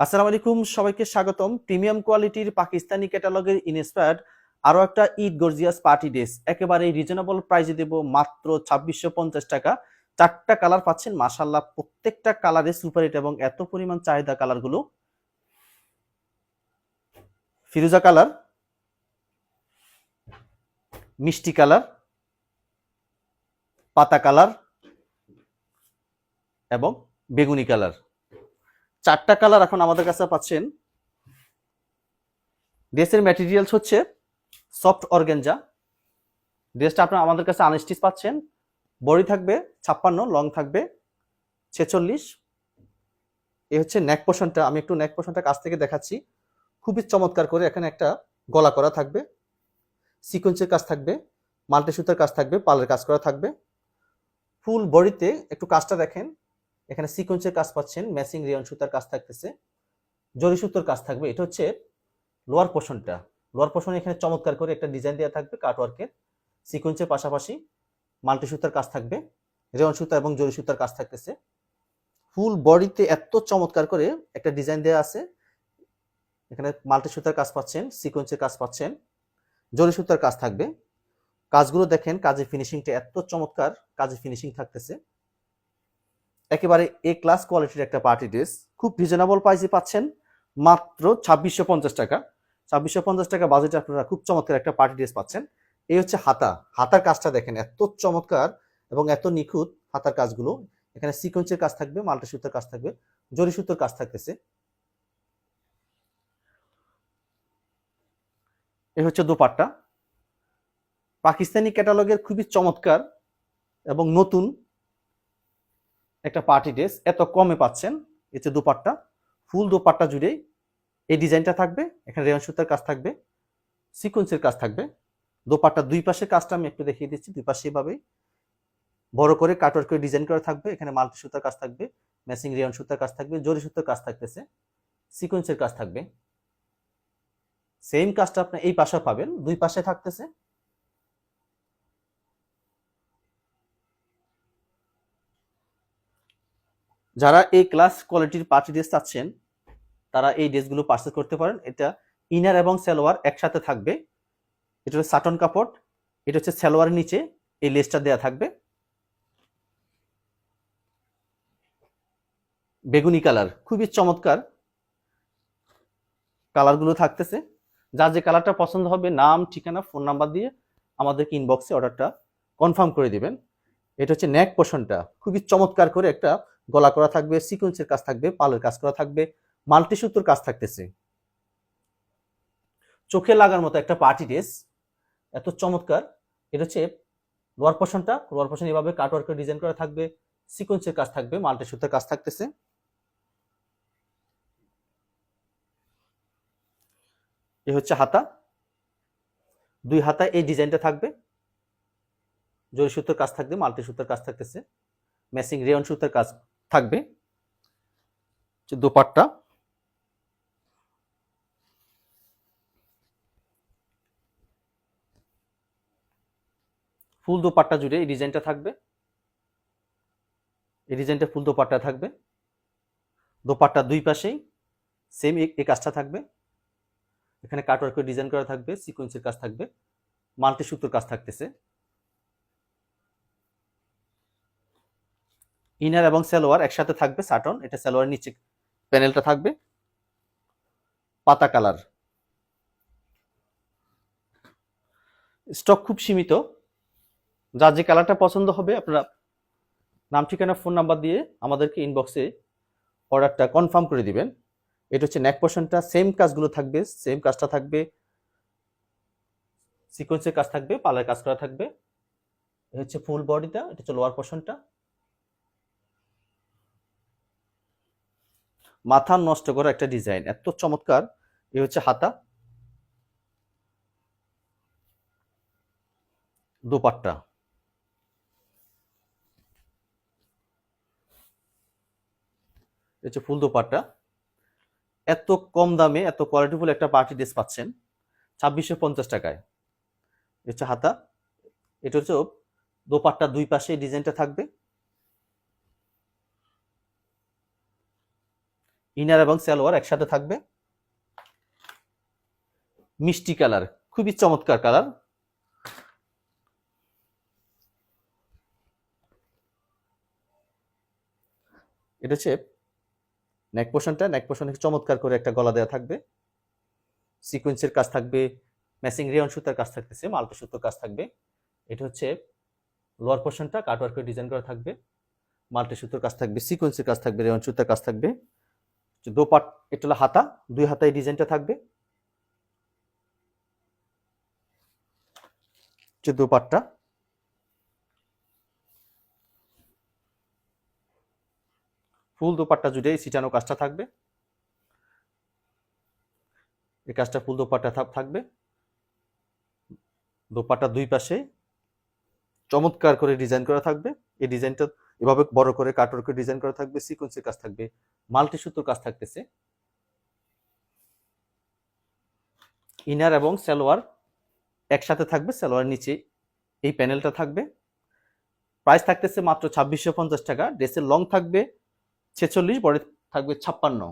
আসসালামু আলাইকুম, সবাইকে স্বাগতম। প্রিমিয়াম কোয়ালিটির পাকিস্তানি ক্যাটালগের ইনস্পায়ার্ড আরো একটা ঈদ গর্জিয়াস পার্টি ড্রেস একেবারে রিজনেবল প্রাইসে দেব মাত্র 2650 টাকা। চারটা কালার পাচ্ছেন, মাশাআল্লাহ প্রত্যেকটা কালারে সুপার হিট এবং এত পরিমাণ চাহিদা। কালারগুলো ফিরোজা কালার, মিষ্টি কালার, পাতা কালার এবং বেগুনি কালার। চারটা কালার এখন আমাদের কাছে পাচ্ছেন। ড্রেসের ম্যাটেরিয়ালস হচ্ছে সফট অর্গানজা। ড্রেসটা আপনারা আমাদের কাছে আনস্টিচ পাচ্ছেন। বডি থাকবে 56, লং থাকবে 46। এই হচ্ছে নেক পোর্শনটা। আমি একটু নেক পোর্শনটা কাছ থেকে দেখাচ্ছি। খুবই চমৎকার করে এখানে একটা গলা করা থাকবে, সিকোয়েন্সের কাজ থাকবে, মাল্টি সুতার কাজ থাকবে, পালের কাজ করা থাকবে। ফুল বডিতে একটু কাজটা দেখেন, এখানে সিকোয়েন্সের কাজ পাচ্ছেন, ম্যাচিং রেয়ন সুতার কাজ থাকতেছে, জরি সুতোর কাজ থাকবে। এটা হচ্ছে লোয়ার পোর্শনটা। লোয়ার পোর্শনে এখানে চমৎকার করে একটা ডিজাইন দেওয়া থাকবে কাটওয়ার্কের, সিকোয়েন্সের পাশাপাশি মাল্টি সুতার কাজ থাকবে, রেয়ন সুতা এবং জরি সুতার কাজ থাকতেছে। ফুল বডিতে এত চমৎকার করে একটা ডিজাইন দেওয়া আছে। এখানে মাল্টি সুতার কাজ পাচ্ছেন, সিকোয়েন্সের কাজ পাচ্ছেন, জরি সুতার কাজ থাকবে। কাজগুলো দেখেন, কাজের ফিনিশিংটা এত চমৎকার, কাজের ফিনিশিং থাকতেছে। একেবারে এ ক্লাস কোয়ালিটির একটা পার্টি ড্রেস, খুব রিজনেবল প্রাইসে পাচ্ছেন মাত্র 2650 টাকা। 2650 টাকা বাজেটে আপনারা খুব চমৎকার একটা পার্টি ড্রেস পাচ্ছেন। এই হচ্ছে হাতার কাজটা দেখেন, এত চমৎকার এবং এত নিখুঁত হাতার কাজগুলো। এখানে সিকোয়েন্সের কাজ থাকবে, মাল্টি সুতার কাজ থাকবে, জরি সুতোর কাজ থাকতেছে। এই হচ্ছে দোপাট্টা। পাকিস্তানি ক্যাটালগের খুবই চমৎকার এবং নতুন একটা পার্টি ড্রেস, এত কমে পাচ্ছেন। এই যে দোপাট্টা, ফুল দোপাট্টা জুড়ে এই ডিজাইনটা থাকবে। এখানে রেয়ন সুতার কাজ থাকবে, সিকোয়েন্সের কাজ থাকবে। দোপাট্টার দুই পাশে কাজটা আমি একটু দেখিয়ে দিচ্ছি। দুই পাশে এভাবে বড় করে কাটওয়ার্ক করে ডিজাইন করা থাকবে। এখানে মাল্টি সুতার কাজ থাকবে, ম্যাচিং রেয়ন সুতার কাজ থাকবে, জরি সুতার কাজ থাকতেছে, সিকোয়েন্সের কাজ থাকবে। সেম কাজটা আপনি এই পাশে পাবেন, দুই পাশে থাকতেছে। যারা এই ক্লাস কোয়ালিটির পার্টি ড্রেস চাচ্ছেন তারা এই ড্রেসগুলো পারচেজ করতে পারেন। এটা ইনার এবং সালোয়ার একসাথে থাকবে। এটা হচ্ছে সাটন কাপড়, এটা হচ্ছে সালোয়ারের নিচে এই লেসটা দেয়া থাকবে। বেগুনি কালার, খুবই চমৎকার কালারগুলো থাকতেছে। যার যে কালারটা পছন্দ হবে নাম, ঠিকানা, ফোন নাম্বার দিয়ে আমাদেরকে ইনবক্সে অর্ডারটা কনফার্ম করে দিবেন। এটা হচ্ছে নেক পোর্শনটা, খুবই চমৎকার করে একটা গলা করা থাকবে, সিকোয়েন্সের কাজ থাকবে, পালের কাজ করা থাকবে, মাল্টি সুতোর কাজ থাকতেছে। চোখে লাগার মতো একটা পার্টি ড্রেস, এত চমৎকার। এটা হচ্ছে লোয়ার পোর্শনটা। লোয়ার পোর্শন এভাবে কাটওয়ার্কের ডিজাইন করা থাকবে, সিকোয়েন্সের কাজ থাকবে, মাল্টি সুতোর কাজ থাকতেছে। এই হচ্ছে হাতা, দুই হাতায় এই ডিজাইনটা থাকবে, জরি সুতোর কাজ থাকবে, মাল্টি সুতোর কাজ থাকতেছে, ম্যাচিং রেয়ন সুতোর কাজ থাকবে। দোপাট্টা, ফুল দোপাট্টা জুড়ে এই ডিজাইনটা থাকবে। এই ডিজাইনটা ফুল দোপাট্টা থাকবে। দোপাট্টা দুই পাশেই সেম এই কাজটা থাকবে। এখানে কাটওয়ার্কের ডিজাইন করা থাকবে, সিকোয়েন্সের কাজ থাকবে, মাল্টি সুতোর কাজ থাকতেছে। ইনার এবং সালোয়ার একসাথে থাকবে সাটন। এটা সালোয়ারের নিচে প্যানেলটা থাকবে পাতা কালার। স্টক খুব সীমিত। যার যে কালারটা পছন্দ হবে আপনারা নাম, ঠিকানা, ফোন নাম্বার দিয়ে আমাদেরকে ইনবক্সে অর্ডারটা কনফার্ম করে দিবেন। এটা হচ্ছে নেক পোর্শনটা, সেম কাজগুলো থাকবে, সেম কাজটা থাকবে, সিকোয়েন্সের কাজ থাকবে, পালের কাজ করা থাকবে। এটা হচ্ছে ফুল বডিটা, এটা হচ্ছে লোয়ার পোর্শনটা। মাথা নষ্ট করা একটা ডিজাইন, এত চমৎকার। এ হচ্ছে হাতা, দোপাট্টা। হচ্ছে ফুল দোপাট্টা। এত কম দামে এত কোয়ালিটিফুল একটা পার্টি ড্রেস পাচ্ছেন 2650 টাকায়। হচ্ছে হাতা, এটা হচ্ছে দোপাট্টা, দুই পাশে ডিজাইনটা থাকবে। ইনার এবং সালোয়ার একসাথে থাকবে, মিষ্টি কালার, খুবই চমৎকার কালার। এটা হচ্ছে নেক পোর্শনটা, নেক পোর্শনে চমৎকার করে একটা গলা দেওয়া থাকবে, সিকোয়েন্সের কাজ থাকবে, ম্যাচিং রেয়ন সুতার কাজ থাকতেছে, মাল্টি সুতোর কাজ থাকবে। এটা হচ্ছে লোয়ার পোর্শনটা, কাটওয়ার্কের ডিজাইন করা থাকবে, মাল্টি সুতোর কাজ থাকবে, সিকোয়েন্সের কাজ থাকবে, রেয়ন সুতার কাজ থাকবে। দোপাট, এটা হলো হাতা, দুই হাতায় ডিজাইনটা থাকবে। দোপাট্টা, ফুল দোপাট্টা জুড়ে এই ছিটানো কাজটা থাকবে, এই কাজটা ফুল দোপাট্টা থাকবে। দোপাট্টা দুই পাশে চমৎকার করে ডিজাইন করা থাকবে, এই ডিজাইনটা এভাবে বড় করে কাটওয়ার্কের ডিজাইন করা থাকবে, সিকোয়েন্সের কাজ থাকবে, মাল্টি সুতোর কাজ থাকতেছে। ইনার এবং সালোয়ার একসাথে থাকবে, সালোয়ার নিচে এই প্যানেলটা থাকবে। প্রাইস থাকতেছে মাত্র 2650 টাকা। ড্রেসের লং থাকবে 46, বডি থাকবে 56।